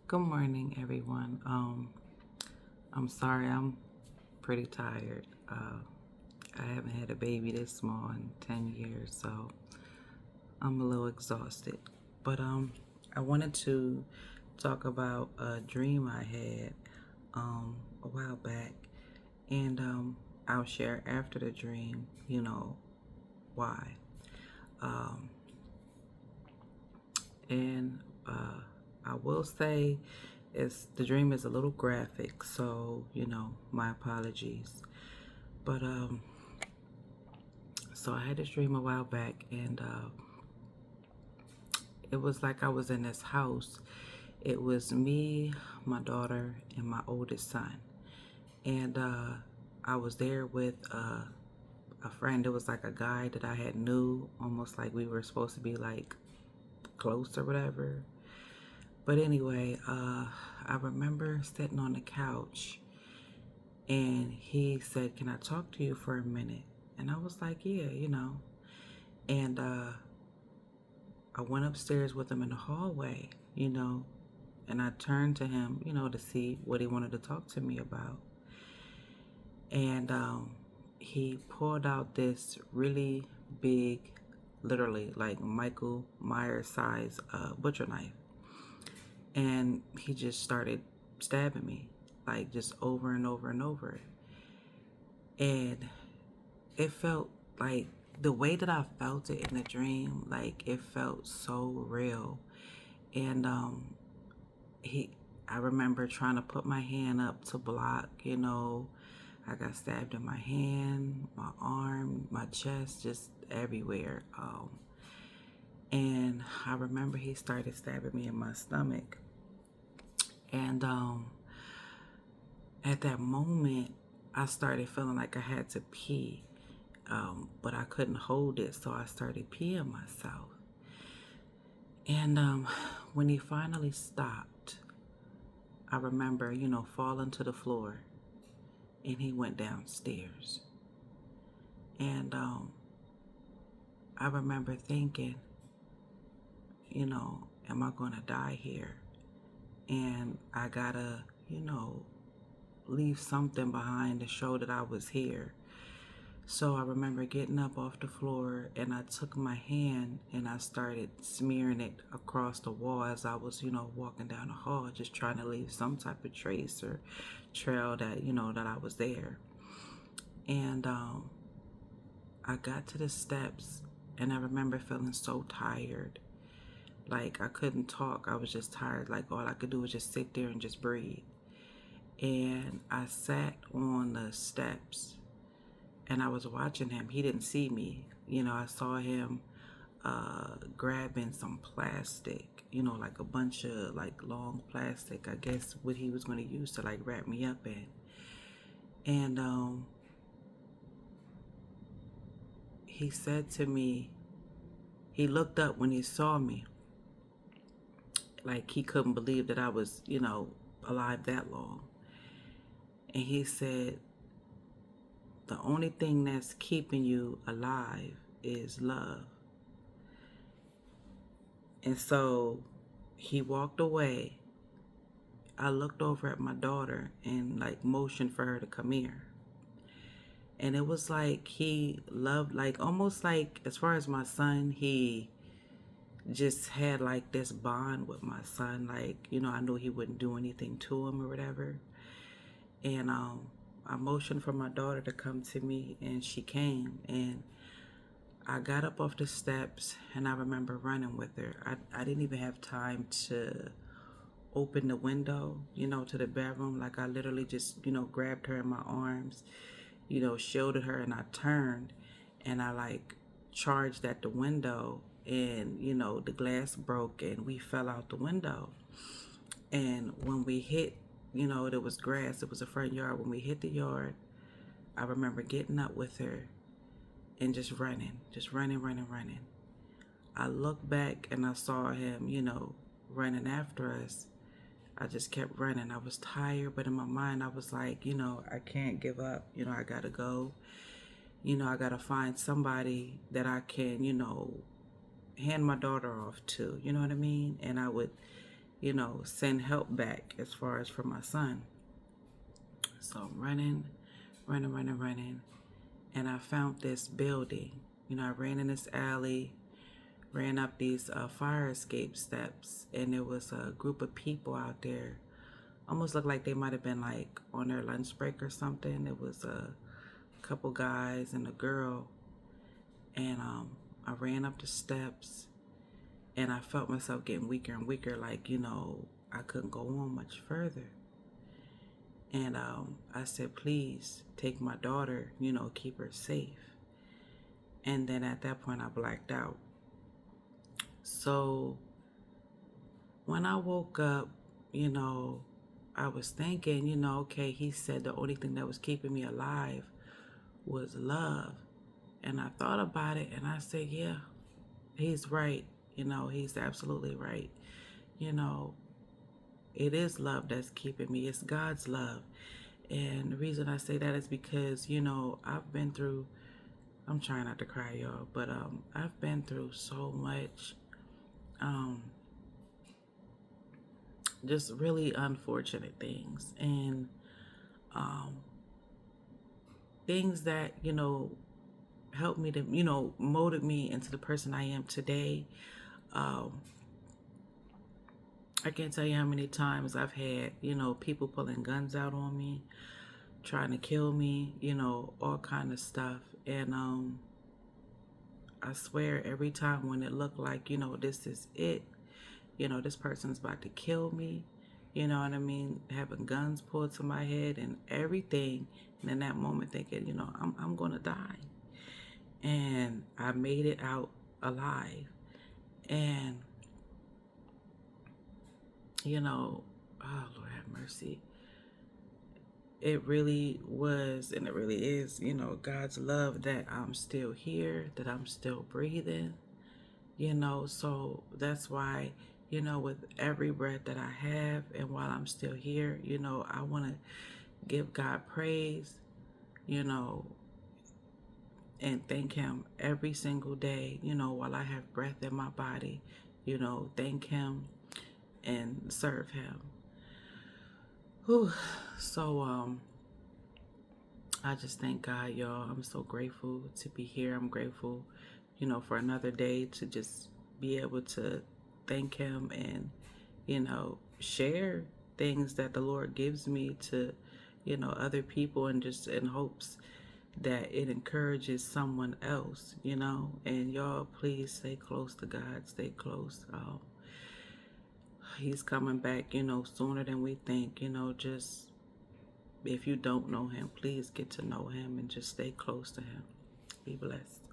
Good morning, everyone. I'm sorry, I'm pretty tired. I haven't had a baby this small in 10 years, so I'm a little exhausted. But I wanted to talk about a dream I had a while back, and I'll share after the dream, why. Um, and I will say the dream is a little graphic, so my apologies. But so I had this dream a while back, and it was like I was in this house. It was me, my daughter, and my oldest son, and I was there with a friend. It was like a guy that I had knew, almost like we were supposed to be like close or whatever. But anyway, I remember sitting on the couch and he said, "Can I talk to you for a minute?" And I was like, "Yeah." And I went upstairs with him in the hallway, and I turned to him, to see what he wanted to talk to me about. And he pulled out this really big, literally like Michael Myers size butcher knife. And he just started stabbing me, like just over and over and over. And it felt like the way that I felt it in the dream, like it felt so real. And he I remember trying to put my hand up to block. I got stabbed in my hand, my arm, my chest, just everywhere. And I remember he started stabbing me in my stomach. And at that moment, I started feeling like I had to pee, but I couldn't hold it, so I started peeing myself. And when he finally stopped, I remember, falling to the floor, and he went downstairs. And I remember thinking, am I going to die here? And I gotta, leave something behind to show that I was here. So I remember getting up off the floor, and I took my hand and I started smearing it across the wall as I was, walking down the hall, just trying to leave some type of trace or trail that I was there. And I got to the steps, and I remember feeling so tired. Like I couldn't talk. I was just tired. Like all I could do was just sit there and just breathe. And I sat on the steps and I was watching him. He didn't see me. I saw him grabbing some plastic, like a bunch of like long plastic, I guess what he was going to use to like wrap me up in. And he said to me, he looked up when he saw me, like he couldn't believe that I was, alive that long. And he said, the only thing that's keeping you alive is love. And so he walked away. I looked over at my daughter and like motioned for her to come here. And it was like he loved, like almost like as far as my son, he just had like this bond with my son. Like, I knew he wouldn't do anything to him or whatever. And I motioned for my daughter to come to me, and she came. And I got up off the steps, and I remember running with her. I didn't even have time to open the window, to the bedroom. Like I literally just, grabbed her in my arms, shielded her, and I turned and I like charged at the window, and the glass broke and we fell out the window. And when we hit, there was grass, it was a front yard. When we hit the yard, I remember getting up with her and just running, running. I looked back and I saw him, running after us. I just kept running. I was tired, but in my mind, I was like, I can't give up. I gotta go. I gotta find somebody that I can, hand my daughter off to. You know what I mean? And I would send help back as far as for my son. So I'm running, running, running, running. And I found this building. I ran in this alley, ran up these fire escape steps, and there was a group of people out there. Almost looked like they might have been like on their lunch break or something. It was a couple guys and a girl. And I ran up the steps, and I felt myself getting weaker and weaker, like, I couldn't go on much further. And I said, please take my daughter, keep her safe. And then at that point, I blacked out. So when I woke up, I was thinking, okay, he said the only thing that was keeping me alive was love. And I thought about it, and I said, yeah, he's right. He's absolutely right. It is love that's keeping me. It's God's love. And the reason I say that is because, I've been through, I'm trying not to cry, y'all, but I've been through so much, just really unfortunate things, and things that, helped me to, molded me into the person I am today. I can't tell you how many times I've had, people pulling guns out on me, trying to kill me, all kind of stuff. And I swear every time when it looked like, this is it, this person's about to kill me, you know what I mean, having guns pulled to my head and everything, and in that moment thinking, I'm going to die. And I made it out alive. And oh, Lord have mercy. It really was, and it really is, God's love that I'm still here, that I'm still breathing, so that's why, with every breath that I have and while I'm still here, I want to give God praise, and thank him every single day, while I have breath in my body, thank him and serve him. Whew. So I just thank God, y'all. I'm so grateful to be here. I'm grateful, for another day to just be able to thank him and, share things that the Lord gives me to, other people, and just in hopes that it encourages someone else, and y'all please stay close to God, stay close. He's coming back, sooner than we think, just if you don't know him, please get to know him and just stay close to him. Be blessed.